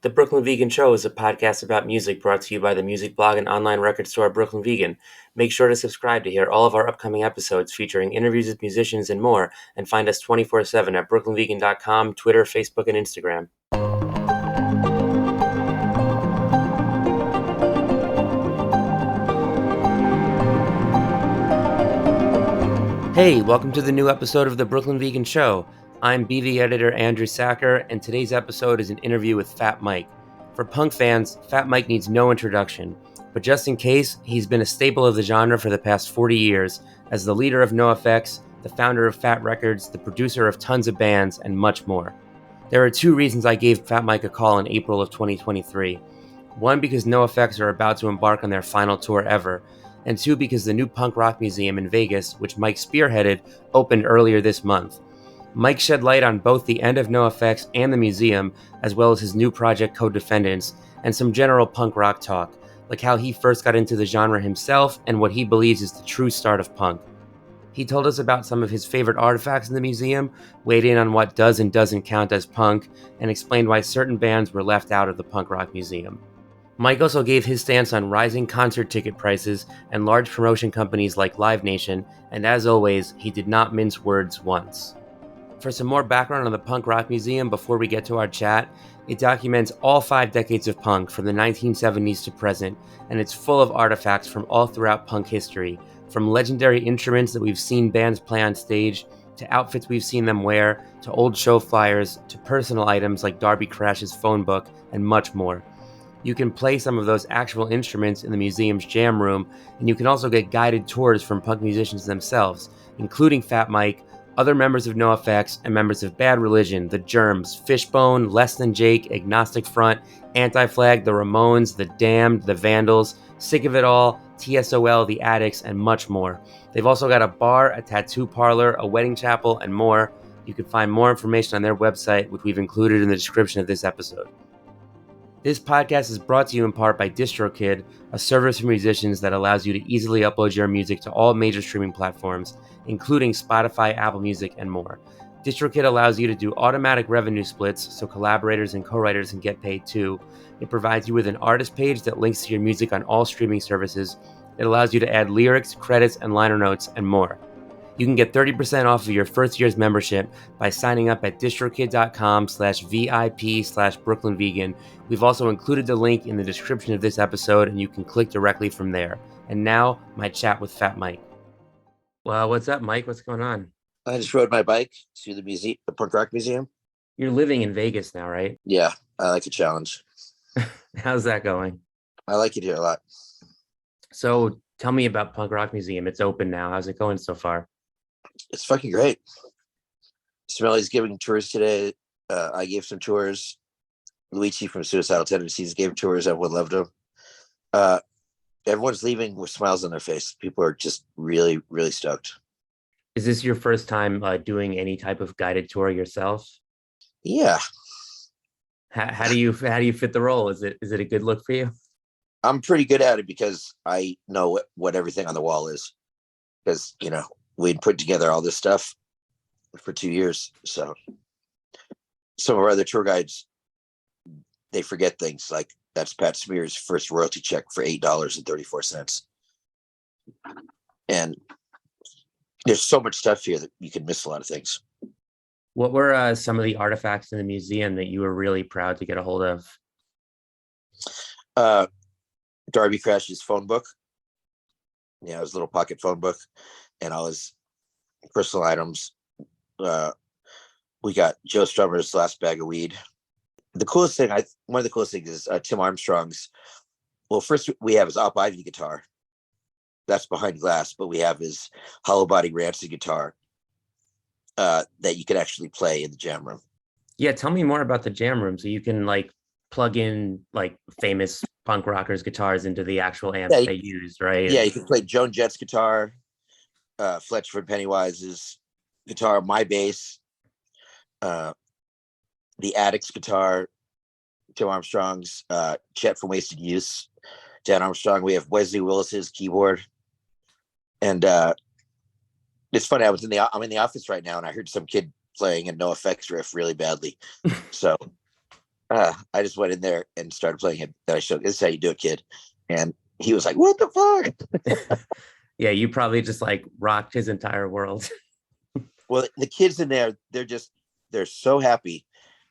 The Brooklyn Vegan Show is a podcast about music brought to you by the music blog and online record store Brooklyn Vegan. Make sure to subscribe to hear all of our upcoming episodes featuring interviews with musicians and more, and find us 24/7 at brooklynvegan.com, Twitter, Facebook, and Instagram. Hey, welcome to the new episode of the Brooklyn Vegan Show. I'm BV editor Andrew Sacker, and today's episode is an interview with Fat Mike. For punk fans, Fat Mike needs no introduction, but just in case, he's been a staple of the genre for the past 40 years as the leader of NOFX, the founder of Fat Records, the producer of tons of bands, and much more. There are two reasons I gave Fat Mike a call in April of 2023. One, because NOFX are about to embark on their final tour ever, and two, because the new punk rock museum in Vegas, which Mike spearheaded, opened earlier this month. Mike shed light on both the end of NOFX and the museum, as well as his new project Codefendants, and some general punk rock talk, like how he first got into the genre himself and what he believes is the true start of punk. He told us about some of his favorite artifacts in the museum, weighed in on what does and doesn't count as punk, and explained why certain bands were left out of the punk rock museum. Mike also gave his stance on rising concert ticket prices and large promotion companies like Live Nation, and as always, he did not mince words once. For some more background on the Punk Rock Museum before we get to our chat, it documents all 5 decades of punk from the 1970s to present, and it's full of artifacts from all throughout punk history, from legendary instruments that we've seen bands play on stage, to outfits we've seen them wear, to old show flyers, to personal items like Darby Crash's phone book, and much more. You can play some of those actual instruments in the museum's jam room, and you can also get guided tours from punk musicians themselves, including Fat Mike, other members of NOFX, and members of Bad Religion, The Germs, Fishbone, Less Than Jake, Agnostic Front, Anti-Flag, The Ramones, The Damned, The Vandals, Sick of It All, TSOL, The Addicts, and much more. They've also got a bar, a tattoo parlor, a wedding chapel, and more. You can find more information on their website, which we've included in the description of this episode. This podcast is brought to you in part by DistroKid, a service for musicians that allows you to easily upload your music to all major streaming platforms, including Spotify, Apple Music, and more. DistroKid allows you to do automatic revenue splits so collaborators and co-writers can get paid too. It provides you with an artist page that links to your music on all streaming services. It allows you to add lyrics, credits, and liner notes, and more. You can get 30% off of your first year's membership by signing up at distrokid.com/VIP/BrooklynVegan. We've also included the link in the description of this episode, and you can click directly from there. And now, my chat with Fat Mike. Well, what's up, Mike? What's going on? I just rode my bike to the museum, the Punk Rock Museum. You're living in Vegas now, right? Yeah, I like a challenge. How's that going? I like it here a lot. So tell me about Punk Rock Museum. It's open now. How's it going so far? It's fucking great. Smelly's giving tours today. I gave some tours. Luigi from Suicidal Tendencies gave tours. Everyone loved them. Everyone's leaving with smiles on their face. People are just really, really stoked. Is this your first time doing any type of guided tour yourself? Yeah. How do you fit the role? Is it a good look for you? I'm pretty good at it because I know what everything on the wall is. Because, we'd put together all this stuff for 2 years. So some of our other tour guides, they forget things like that's Pat Smear's first royalty check for $8.34. And there's so much stuff here that you can miss a lot of things. What were some of the artifacts in the museum that you were really proud to get a hold of? Darby Crash's phone book. Yeah, his little pocket phone book and all his personal items. We got Joe Strummer's last bag of weed. The coolest thing, one of the coolest things is Tim Armstrong's. Well, first we have his Op Ivy guitar. That's behind glass, but we have his hollow body Rancid guitar that you can actually play in the jam room. Yeah, tell me more about the jam room. So you can plug in famous punk rockers' guitars into the actual amps they use, right? Yeah, you can play Joan Jett's guitar, Fletcher Pennywise's guitar, my bass, the Addicts guitar, Tim Armstrong's, Chet from Wasted Use, Dan Armstrong. We have Wesley Willis's keyboard, and it's funny. I'm in the office right now, and I heard some kid playing a NOFX riff really badly. So I just went in there and started playing it. Then I showed, this is how you do it, kid. And he was like, what the fuck? Yeah, you probably just like rocked his entire world. Well, the kids in there, they're so happy.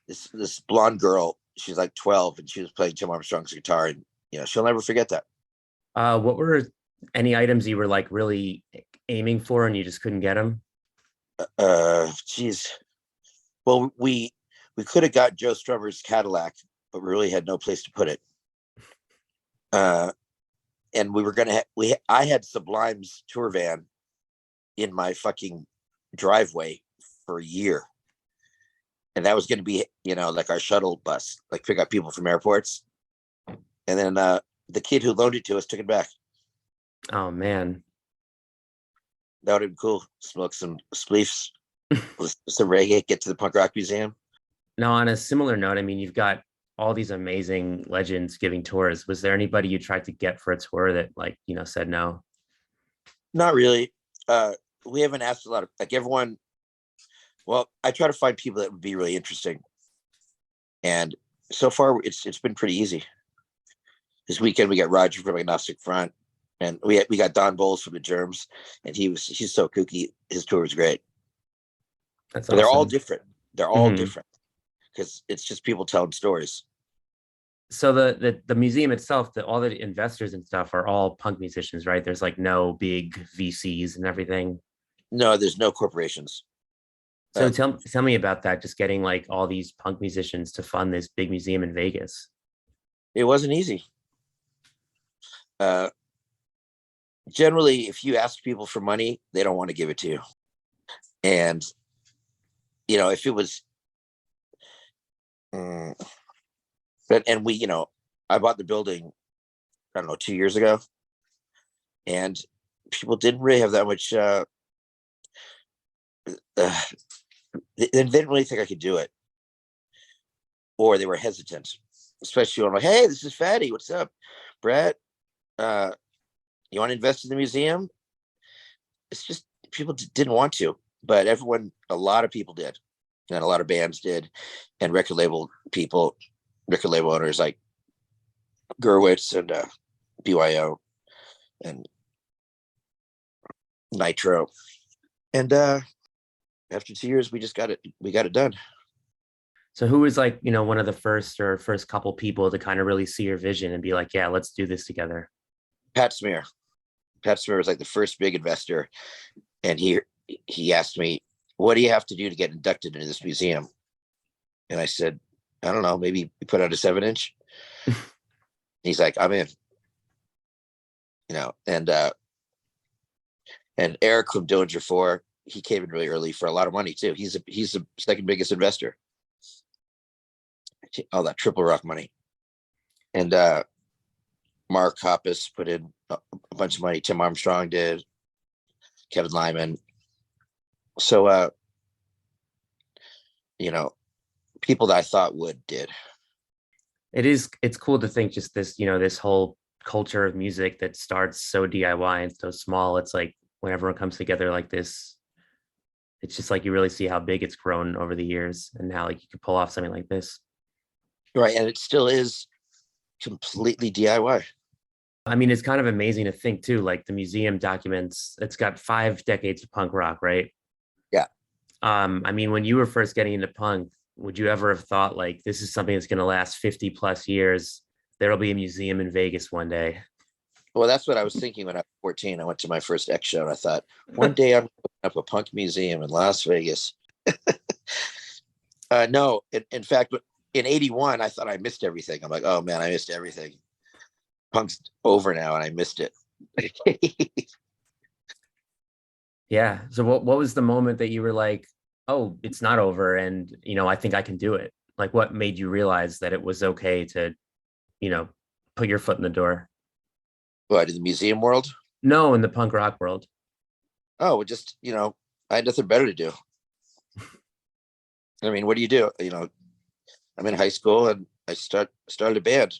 This blonde girl, she's like 12, and she was playing Tim Armstrong's guitar, and she'll never forget that. What were any items you were like really aiming for and you just couldn't get them? Geez. Well, we could have got Joe Strummer's Cadillac, but we really had no place to put it. And we were gonna I had Sublime's tour van in my fucking driveway for a year, and that was going to be like our shuttle bus, like pick up people from airports. And then the kid who loaned it to us took it back. Oh man, that would have been cool. Smoke some spleefs, listen to some reggae, get to the punk rock museum. Now, on a similar note, I mean, you've got all these amazing legends giving tours. Was there anybody you tried to get for a tour that said no? Not really. We haven't asked a lot of like everyone. Well, I try to find people that would be really interesting, and so far it's been pretty easy. This weekend we got Roger from Agnostic Front, and we got Don Bowles from the Germs, and he's so kooky. His tour was great. That's awesome. They're all different. They're all different because it's just people telling stories. So the museum itself, all the investors and stuff are all punk musicians, right? There's like no big VCs and everything. No, there's no corporations. So tell me about that. Just getting like all these punk musicians to fund this big museum in Vegas. It wasn't easy. Generally, if you ask people for money, they don't want to give it to you. And if it was, and we, I bought the building, I don't know, 2 years ago, and people didn't really have that much. They didn't really think I could do it, or they were hesitant, especially when I'm like, "Hey, this is Fatty. What's up, Brett? You want to invest in the museum?" It's just people didn't want to, but a lot of people did, and a lot of bands did, and record label owners like Gerwitz and BYO and Nitro, and after 2 years, we got it done. So who was like, one of the first couple people to kind of really see your vision and be like, yeah, let's do this together? Pat Smear. Pat Smear was like the first big investor. And he asked me, what do you have to do to get inducted into this museum? And I said, I don't know, maybe we put out a 7-inch. He's like, I'm in. And Eric from Dillinger 4, he came in really early for a lot of money too. He's the second biggest investor. All that Triple Rock money. And Mark Hoppus put in a bunch of money. Tim Armstrong did. Kevin Lyman. So people that I thought did. It's cool to think just this, this whole culture of music that starts so DIY and so small. It's like when everyone comes together like this, it's just like you really see how big it's grown over the years and how like you could pull off something like this. Right. And it still is completely DIY. I mean, it's kind of amazing to think too, like the museum documents, it's got 5 decades of punk rock, right? Yeah. I mean, when you were first getting into punk, would you ever have thought like this is something that's going to last 50 plus years? There'll be a museum in Vegas one day. Well, that's what I was thinking when I was 14. I went to my first X show and I thought, one day I'm going to open up a punk museum in Las Vegas. No, in fact, in 81, I thought I missed everything. I'm like, oh man, I missed everything. Punk's over now and I missed it. Yeah. So what was the moment that you were like, oh, it's not over and, I think I can do it? Like what made you realize that it was okay to, put your foot in the door? What, in the museum world? No, in the punk rock world. Oh, just, I had nothing better to do. I mean, what do you do? I'm in high school and I started a band.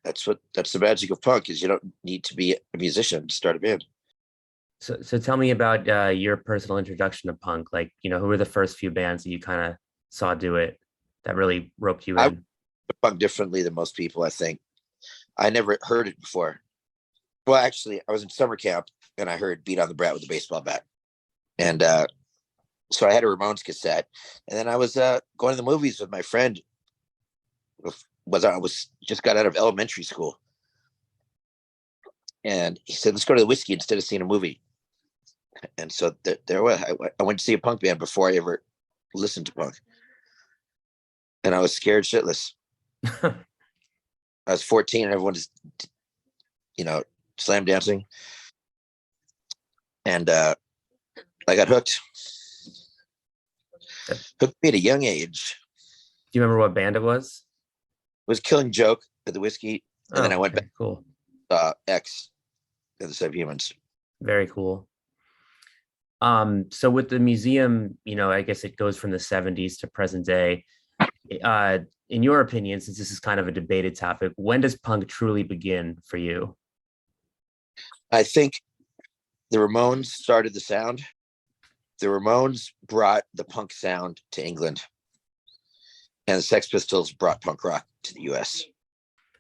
That's the magic of punk is you don't need to be a musician to start a band. So tell me about your personal introduction to punk. Like, who were the first few bands that you kind of saw do it that really roped you in? punk differently than most people, I think. I never heard it before. Well, actually, I was in summer camp and I heard Beat on the Brat with a baseball bat. And so I had a Ramones cassette. And then I was going to the movies with my friend. I was just got out of elementary school. And he said, let's go to the Whiskey instead of seeing a movie. And so there was, I went to see a punk band before I ever listened to punk. And I was scared shitless. I was 14 and everyone just, slam dancing. And I got hooked. Hooked me at a young age. Do you remember what band it was? It was Killing Joke at the Whiskey. And then I went back cool. X at the Subhumans. Very cool. So with the museum, I guess it goes from the 70s to present day. In your opinion, since this is kind of a debated topic, when does punk truly begin for you? I think the Ramones started the sound. The Ramones brought the punk sound to England. And the Sex Pistols brought punk rock to the US.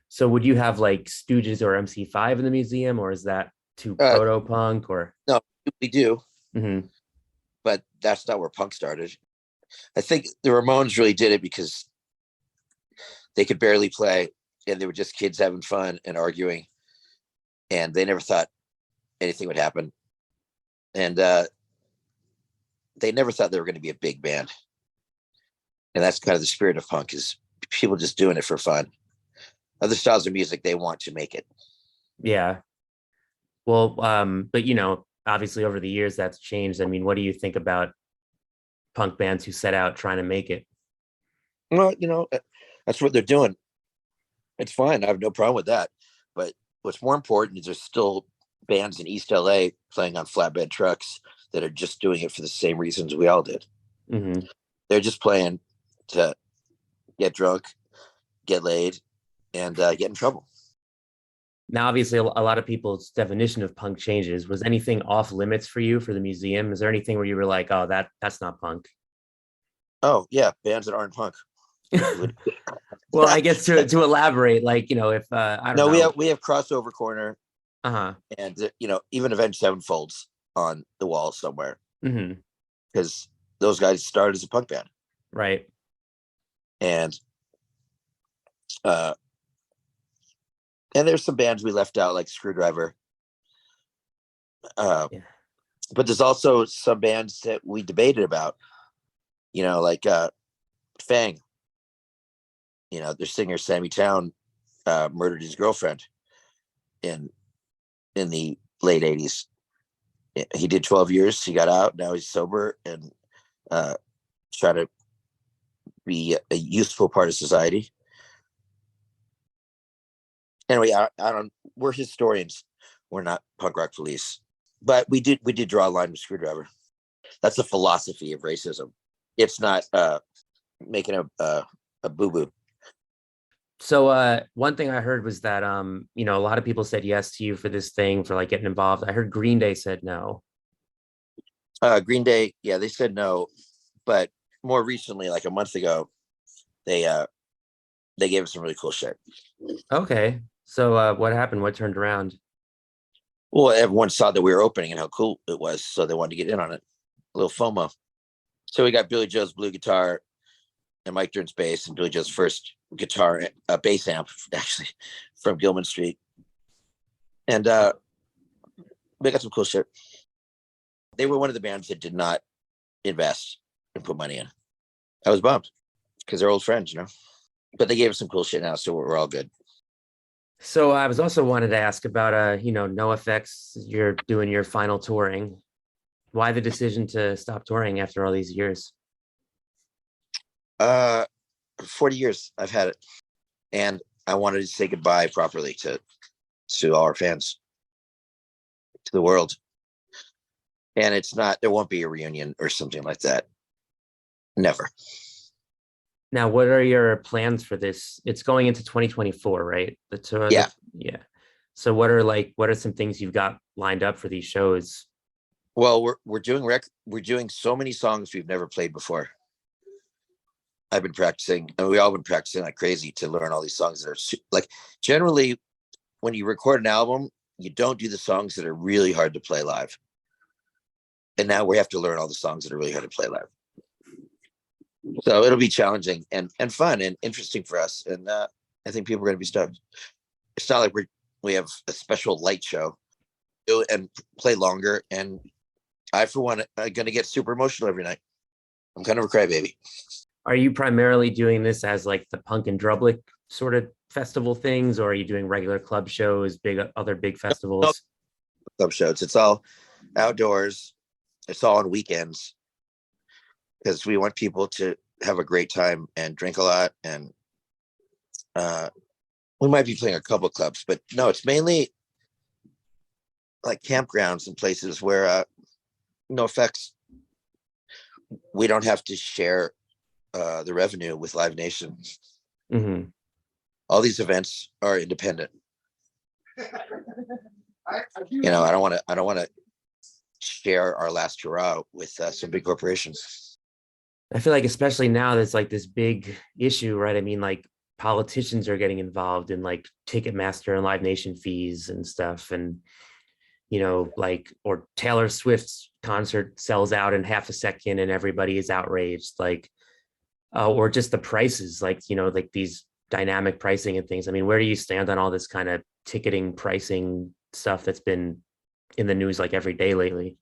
So would you have like Stooges or MC5 in the museum, or is that too proto-punk? Or no, we do. Mm-hmm. But that's not where punk started. I think the Ramones really did it because they could barely play and they were just kids having fun and arguing. And they never thought anything would happen. And they never thought they were going to be a big band. And that's kind of the spirit of punk, is people just doing it for fun. Other styles of music, they want to make it. Yeah. Well, but obviously over the years that's changed. I mean, what do you think about punk bands who set out trying to make it? Well, that's what they're doing. It's fine. I have no problem with that. But what's more important is there's still bands in East LA playing on flatbed trucks that are just doing it for the same reasons we all did. Mm-hmm. They're just playing to get drunk, get laid, and get in trouble. Now, obviously, a lot of people's definition of punk changes. Was anything off limits for you for the museum? Is there anything where you were like, oh, that's not punk? Oh, yeah, bands that aren't punk. Well, I guess to elaborate, like, if I don't know. We have Crossover Corner. Uh-huh. And, even Avenged Sevenfold's on the wall somewhere. Mm-hmm. Because those guys started as a punk band. Right. And there's some bands we left out, like Screwdriver. Yeah. But there's also some bands that we debated about, like Fang. Their singer Sammy Town murdered his girlfriend in the late 80s. He did 12 years. He got out. Now he's sober and trying to be a useful part of society. Anyway, we're historians. We're not punk rock police. But we did draw a line with Screwdriver. That's the philosophy of racism. It's not making a boo-boo. So one thing I heard was that a lot of people said yes to you for this thing, for like getting involved. I heard Green Day said no. Green Day, yeah, they said no, but more recently, like a month ago, they gave us some really cool shit. Okay. So what happened? What turned around? Well, everyone saw that we were opening and how cool it was, so they wanted to get in on it. A little FOMO. So we got Billie Joe's blue guitar and Mike Dern's bass, and Billie Joe's first guitar, bass amp, actually, from Gilman Street. And we got some cool shit. They were one of the bands that did not invest and put money in. I was bummed because they're old friends, but they gave us some cool shit now, so we're all good. So I was also wanted to ask about, NOFX. You're doing your final touring. Why the decision to stop touring after all these years? 40 years I've had it, and I wanted to say goodbye properly to all our fans, to the world. And there won't be a reunion or something like that. Never. Now, what are your plans for this? It's going into 2024, right? The tour. Yeah. Yeah. So what are some things you've got lined up for these shows? Well, we're doing so many songs we've never played before. I've been practicing, and we all been practicing like crazy to learn all these songs that are like, generally when you record an album, you don't do the songs that are really hard to play live. And now we have to learn all the songs that are really hard to play live. So it'll be challenging and fun and interesting for us. And I think people are going to be stoked. It's not like we have a special light show and play longer. And I, for one, am going to get super emotional every night. I'm kind of a crybaby. Are you primarily doing this as like the Punk and Drublic sort of festival things, or are you doing regular club shows, other big festivals? Club shows. It's all outdoors. It's all on weekends because we want people to have a great time and drink a lot. And we might be playing a couple of clubs, but no, it's mainly like campgrounds and places where NOFX, we don't have to share the revenue with Live Nation. Mm-hmm. All these events are independent. You know, I don't want to share our last hurrah with some big corporations. I feel like especially now there's like this big issue, right? I mean, like politicians are getting involved in like Ticketmaster and Live Nation fees and stuff. And, you know, like, or Taylor Swift's concert sells out in half a second and everybody is outraged. Like, or just the prices, like, you know, like these dynamic pricing and things. I mean, where do you stand on all this kind of ticketing pricing stuff that's been in the news like every day lately?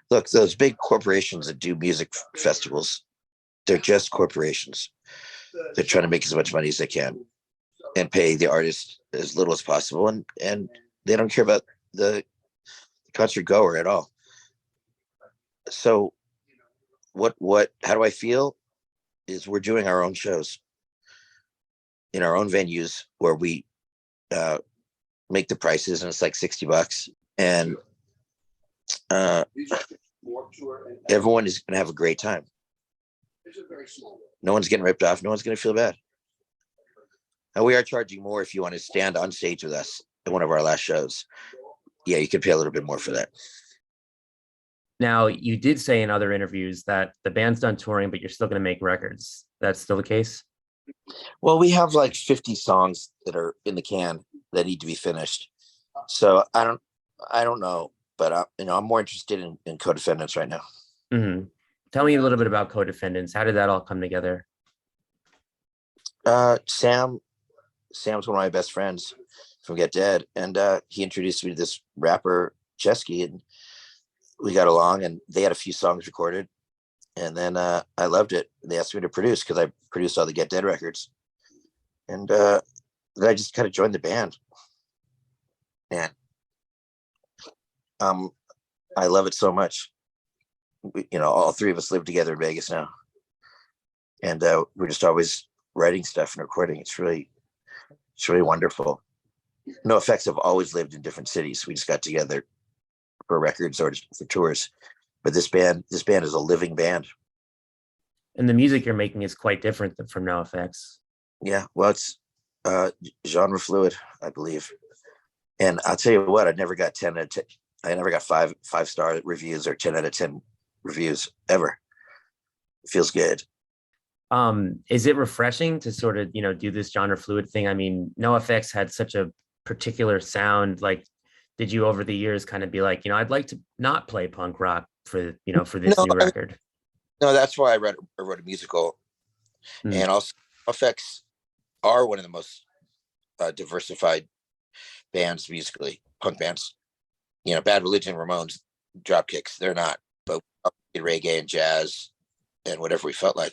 Look, those big corporations that do music festivals, they're just corporations. They're trying to make as much money as they can and pay the artist as little as possible. And they don't care about the concert goer at all. So how do I feel is we're doing our own shows in our own venues where we make the prices and it's like $60 and everyone is going to have a great time. No one's getting ripped off. No one's going to feel bad. And we are charging more if you want to stand on stage with us at one of our last shows. Yeah, you could pay a little bit more for that. Now, you did say in other interviews that the band's done touring, but you're still going to make records. That's still the case? Well, we have like 50 songs that are in the can that need to be finished. So I don't know, but you know, I'm more interested in Codefendants right now. Mm-hmm. Tell me a little bit about Codefendants. How did that all come together? Sam's one of my best friends from Get Dead, and he introduced me to this rapper Chesky, and we got along. And they had a few songs recorded, and then I loved it. They asked me to produce because I produced all the Get Dead records, and then I just kind of joined the band, and I love it so much. You know, all three of us live together in Vegas now, and we're just always writing stuff and recording. It's really wonderful. NOFX have always lived in different cities. We just got together for records or for tours, but this band is a living band. And the music you're making is quite different from NOFX. Yeah, well, it's genre fluid, I believe. And I'll tell you what, I never got 10 out of 10. I never got five-star reviews or 10 out of 10 reviews ever. It feels good. Is it refreshing to sort of, you know, do this genre fluid thing? I mean, NOFX had such a particular sound. Like, did you over the years kind of be like, you know, I'd like to not play punk rock for this new record? No, that's why I wrote a musical. And also NOFX are one of the most diversified bands musically, punk bands. You know, Bad Religion, Ramones, Dropkicks, they're not, but reggae and jazz and whatever we felt like.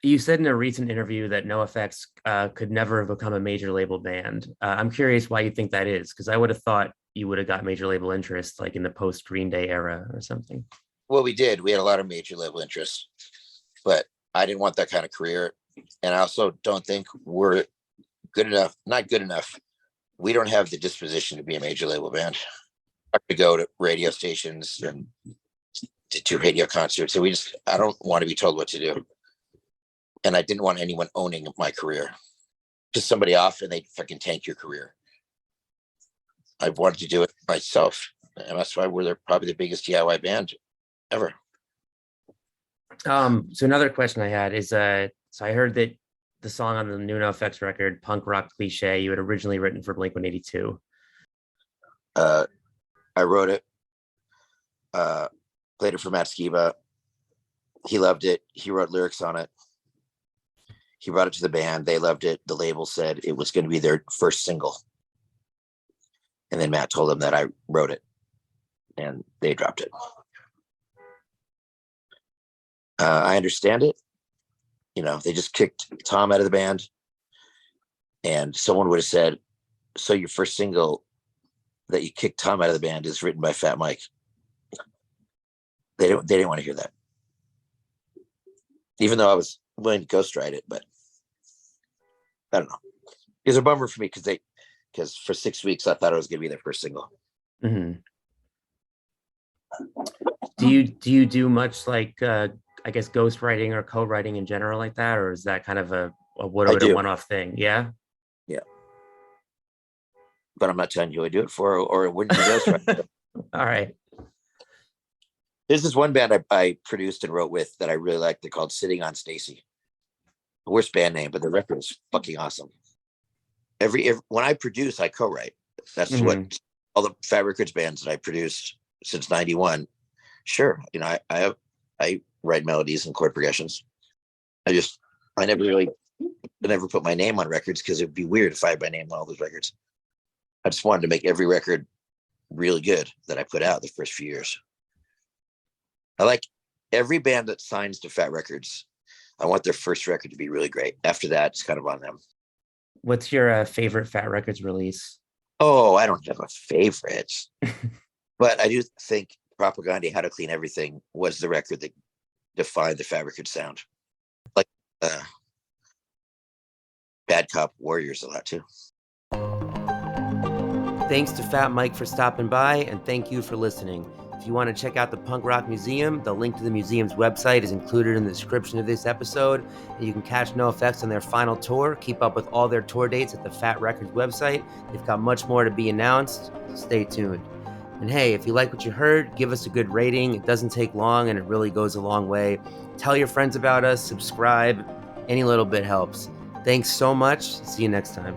You said in a recent interview that NOFX could never have become a major label band. I'm curious why you think that is, because I would have thought you would have got major label interest like in the post Green Day era or something. Well, we did. We had a lot of major label interest, but I didn't want that kind of career. And I also don't think we're good enough, not good enough. We don't have the disposition to be a major label band. I have to go to radio stations and to radio concerts. So I don't want to be told what to do. And I didn't want anyone owning my career. Piss somebody off and they fucking tank your career. I wanted to do it myself. And that's why we're probably the biggest DIY band ever. So another question I had is, so I heard that the song on the new NOFX record, Punk Rock Cliche, you had originally written for Blink-182. I wrote it, played it for Matt Skiba. He loved it. He wrote lyrics on it. He brought it to the band. They loved it. The label said it was going to be their first single. And then Matt told them that I wrote it, and they dropped it. I understand it. They just kicked Tom out of the band, and someone would have said, so your first single that you kicked Tom out of the band is written by Fat Mike. They didn't want to hear that, even though I was willing to ghostwrite it. But I don't know. It was a bummer for me because for 6 weeks I thought it was going to be their first single. Mm-hmm. Do you do much like I guess ghostwriting or co-writing in general like that, or is that kind of a one-off thing? Yeah. But I'm not telling you who I do it for, or it wouldn't be ghostwriting. All right. There's this one band I produced and wrote with that I really like. They're called Sitting on Stacy. The worst band name, but the record is fucking awesome. Every when I produce, I co-write. That's what all the Fat Records bands that I produced since '91. Sure, I write melodies and chord progressions. I never put my name on records because it'd be weird if I had my name on all those records. I just wanted to make every record really good that I put out the first few years. I like every band that signs to Fat Records. I want their first record to be really great. After that, it's kind of on them. What's your favorite Fat Records release? Oh, I don't have a favorite, but I do think Propaganda, How to Clean Everything was the record that defined the Fat Records sound. Like Bad Cop Warriors a lot too. Thanks to Fat Mike for stopping by, and thank you for listening. If you want to check out the Punk Rock Museum, the link to the museum's website is included in the description of this episode, and you can catch NOFX on their final tour. Keep up with all their tour dates at the Fat Records website. They've got much more to be announced, so stay tuned. And hey, if you like what you heard, give us a good rating. It doesn't take long, and it really goes a long way. Tell your friends about us, subscribe. Any little bit helps. Thanks so much. See you next time.